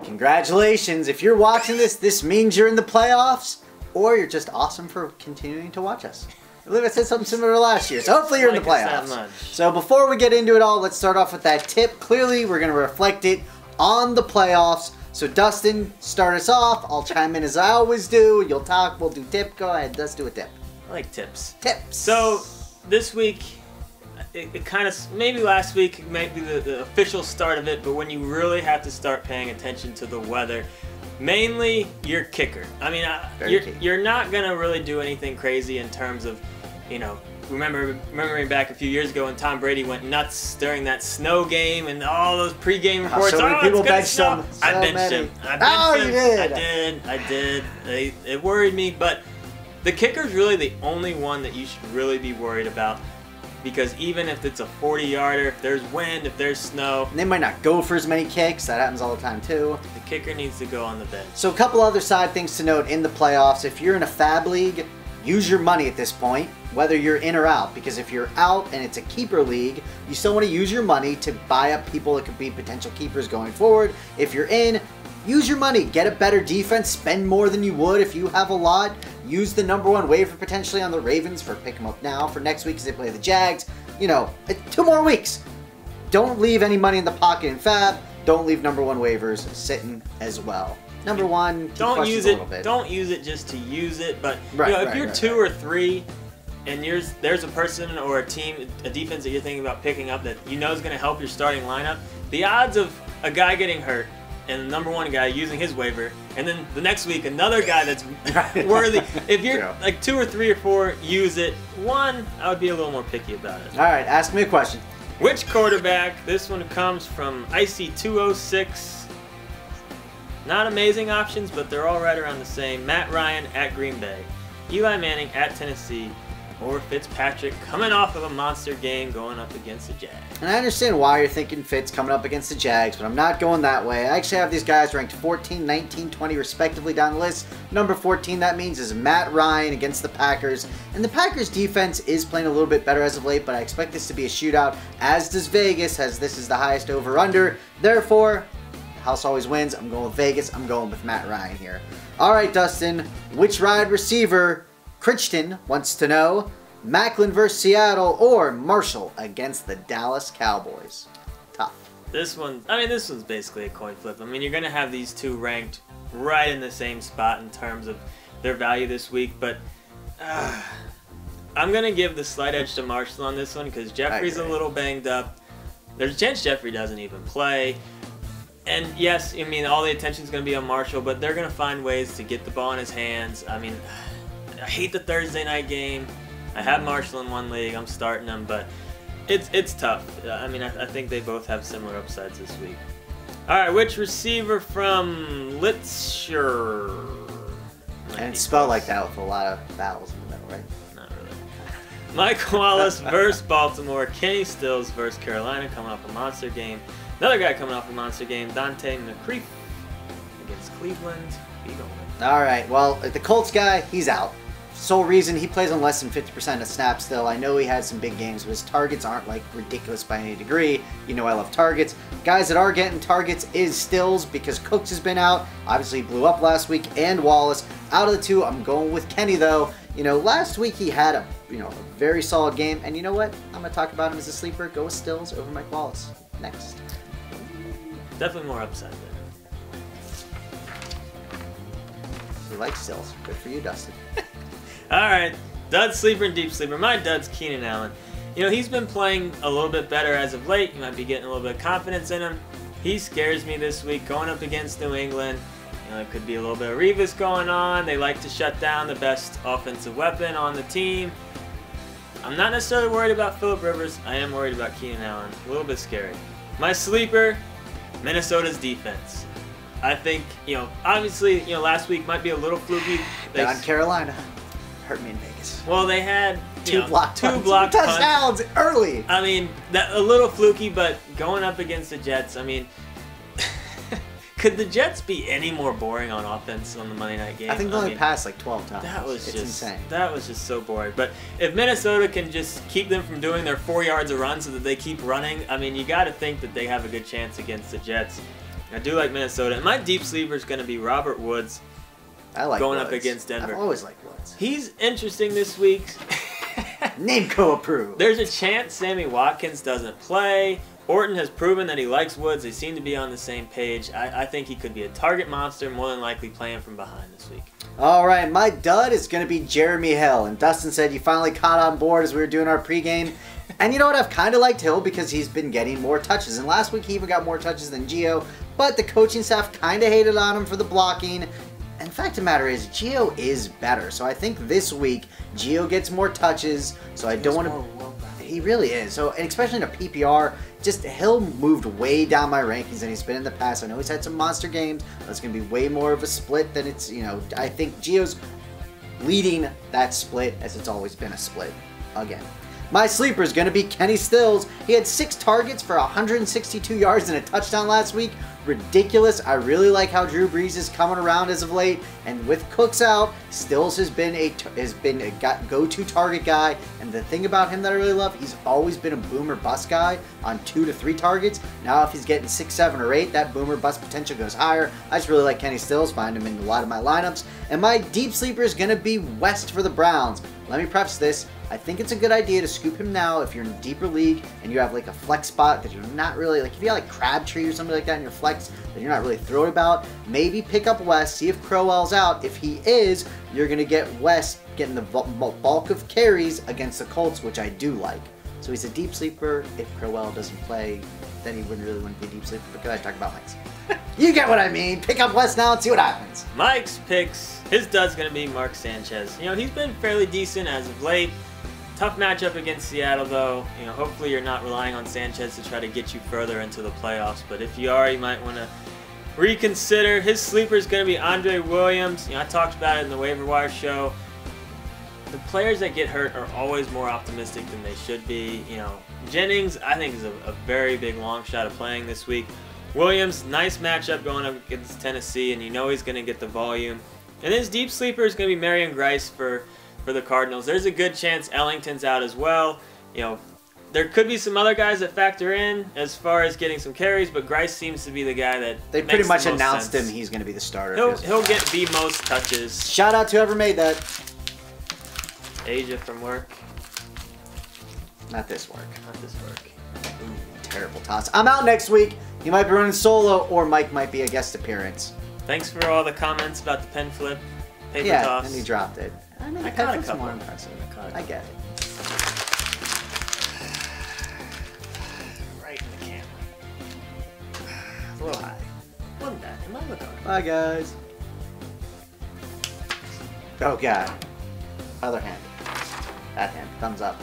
Congratulations. If you're watching this, this means you're in the playoffs, or you're just awesome for continuing to watch us. I believe I said something similar to last year, so hopefully you're in the playoffs. So before we get into it all, let's start off with that tip. Clearly, we're going to reflect it on the playoffs. So Dustin, start us off. I'll chime in as I always do. You'll talk, we'll do tip. Go ahead, let's do a tip. I like tips. Tips. So this week, it kind of, maybe last week might be the official start of it, but when you really have to start paying attention to the weather, mainly your kicker. I mean, you're not going to really do anything crazy in terms of, you know, remembering back a few years ago when Tom Brady went nuts during that snow game and all those pregame reports. So many people benched him. I benched him. I did. It worried me, but the kicker's really the only one that you should really be worried about, because even if it's a 40-yarder, if there's wind, if there's snow, and they might not go for as many kicks. That happens all the time too. The kicker needs to go on the bench. So a couple other side things to note in the playoffs. If you're in a fab league, use your money at this point, whether you're in or out, because if you're out and it's a keeper league, you still want to use your money to buy up people that could be potential keepers going forward. If you're in, use your money, get a better defense, spend more than you would if you have a lot. Use the #1 waiver potentially on the Ravens for pick them up now for next week because they play the Jags. You know, 2 more weeks. Don't leave any money in the pocket in fab. Don't leave #1 waivers sitting as well. #1, don't use it. Don't use it just to use it. But if you're 2 or 3, and there's a person or a team, a defense that you're thinking about picking up that you know is going to help your starting lineup, the odds of a guy getting hurt and the #1 guy using his waiver, and then the next week another guy that's worthy. If you're like 2 or 3 or 4, use it. 1, I would be a little more picky about it. All right, ask me a question. Which quarterback? This one comes from Icy206. Not amazing options, but they're all right around the same. Matt Ryan at Green Bay, Eli Manning at Tennessee, or Fitzpatrick coming off of a monster game going up against the Jags. And I understand why you're thinking Fitz coming up against the Jags, but I'm not going that way. I actually have these guys ranked 14, 19, 20 respectively down the list. Number 14, that means, is Matt Ryan against the Packers. And the Packers defense is playing a little bit better as of late, but I expect this to be a shootout, as does Vegas, as this is the highest over-under. Therefore, house always wins. I'm going with Vegas. I'm going with Matt Ryan here. All right, Dustin, which wide receiver? Crichton wants to know, Macklin versus Seattle or Marshall against the Dallas Cowboys? Tough. This one's basically a coin flip. I mean, you're going to have these two ranked right in the same spot in terms of their value this week, but I'm going to give the slight edge to Marshall on this one because Jeffrey's a little banged up. There's a chance Jeffrey doesn't even play. And yes, I mean, all the attention's going to be on Marshall, but they're going to find ways to get the ball in his hands. I mean, I hate the Thursday night game. I have Marshall in one league. I'm starting him, but it's tough. I mean, I think they both have similar upsides this week. All right, which receiver from Litzer? And it's spelled like that with a lot of vowels in the middle, right? Not really. Mike Wallace versus Baltimore. Kenny Stills versus Carolina coming off a monster game. Another guy coming off a monster game, Dante McCreef against Cleveland. All right, well, the Colts guy, he's out. Sole reason, he plays on less than 50% of snaps still. I know he had some big games, but his targets aren't like ridiculous by any degree. You know I love targets. Guys that are getting targets is Stills because Cooks has been out. Obviously he blew up last week, and Wallace. Out of the two, I'm going with Kenny though. You know, last week he had a very solid game, and you know what? I'm gonna talk about him as a sleeper. Go with Stills over Mike Wallace. Next. Definitely more upside there. You like Stills. Good for you, Dustin. Alright, dud sleeper and deep sleeper. My dud's Keenan Allen. You know, he's been playing a little bit better as of late. You might be getting a little bit of confidence in him. He scares me this week going up against New England. You know, there could be a little bit of Revis going on. They like to shut down the best offensive weapon on the team. I'm not necessarily worried about Phillip Rivers. I am worried about Keenan Allen. A little bit scary. My sleeper, Minnesota's defense. I think, obviously, last week might be a little fluky. On Carolina. Hurt me in Vegas. Well, they had two block touchdowns early. I mean, a little fluky, but going up against the Jets, I mean, could the Jets be any more boring on offense on the Monday night game? I think they only passed like 12 times. That was just insane. That was just so boring. But if Minnesota can just keep them from doing their 4 yards a run so that they keep running, I mean, you got to think that they have a good chance against the Jets. I do like Minnesota. And my deep sleeper is going to be Robert Woods. I like going Woods. up against Denver. I've always liked Woods. He's interesting this week. Nameco approved. There's a chance Sammy Watkins doesn't play. Orton has proven that he likes Woods. They seem to be on the same page. I think he could be a target monster, more than likely playing from behind this week. All right, my dud is going to be Jeremy Hill. And Dustin said you finally caught on board as we were doing our pregame. And you know what? I've kind of liked Hill because he's been getting more touches. And last week he even got more touches than Gio. But the coaching staff kind of hated on him for the blocking. And the fact of the matter is, Gio is better. So I think this week, Gio gets more touches. So I don't want to... He really is. So, and especially in a PPR, just Hill moved way down my rankings than he's been in the past. I know he's had some monster games, but it's going to be way more of a split than it's, you know, I think Gio's leading that split as it's always been a split again. My sleeper is going to be Kenny Stills. He had 6 targets for 162 yards and a touchdown last week. Ridiculous. I really like how Drew Brees is coming around as of late, and with Cooks out, Stills has been a go-to target guy. And the thing about him that I really love, he's always been a boomer bust guy on 2 to 3 targets. Now, if he's getting 6, 7, or 8, that boomer bust potential goes higher. I just really like Kenny Stills. Find him in a lot of my lineups. And my deep sleeper is going to be West for the Browns. Let me preface this. I think it's a good idea to scoop him now if you're in a deeper league and you have like a flex spot that you're not really, like if you have like Crabtree or something like that in your flex that you're not really thrilled about, maybe pick up West, see if Crowell's out. If he is, you're going to get West getting the bulk of carries against the Colts, which I do like. So he's a deep sleeper. If Crowell doesn't play, then he wouldn't be a deep sleeper because I talk about Mike's. You get what I mean. Pick up West now and see what happens. Mike's picks, his dud's going to be Mark Sanchez. You know, he's been fairly decent as of late. Tough matchup against Seattle, though. You know, hopefully you're not relying on Sanchez to try to get you further into the playoffs. But if you are, you might want to reconsider. His sleeper is going to be Andre Williams. You know, I talked about it in the waiver wire show. The players that get hurt are always more optimistic than they should be. You know, Jennings, I think, is a very big long shot of playing this week. Williams, nice matchup going up against Tennessee, and you know he's going to get the volume. And his deep sleeper is going to be Marion Grice for the Cardinals. There's a good chance Ellington's out as well. You know, there could be some other guys that factor in as far as getting some carries, but Grice seems to be the guy that they pretty much announced him he's going to be the starter. He'll get the most touches. Shout out to whoever made that. Asia from work. Not this work. Not this work. Ooh, terrible toss. I'm out next week. He might be running solo, or Mike might be a guest appearance. Thanks for all the comments about the pen flip, paper toss. Yeah, and he dropped it. I mean, I caught a couple. More impressive. I get it. Right in the camera. It's a little high. Wasn't that? Am I looking? Bye, guys. Oh, God. Other hand. That hand. Thumbs up.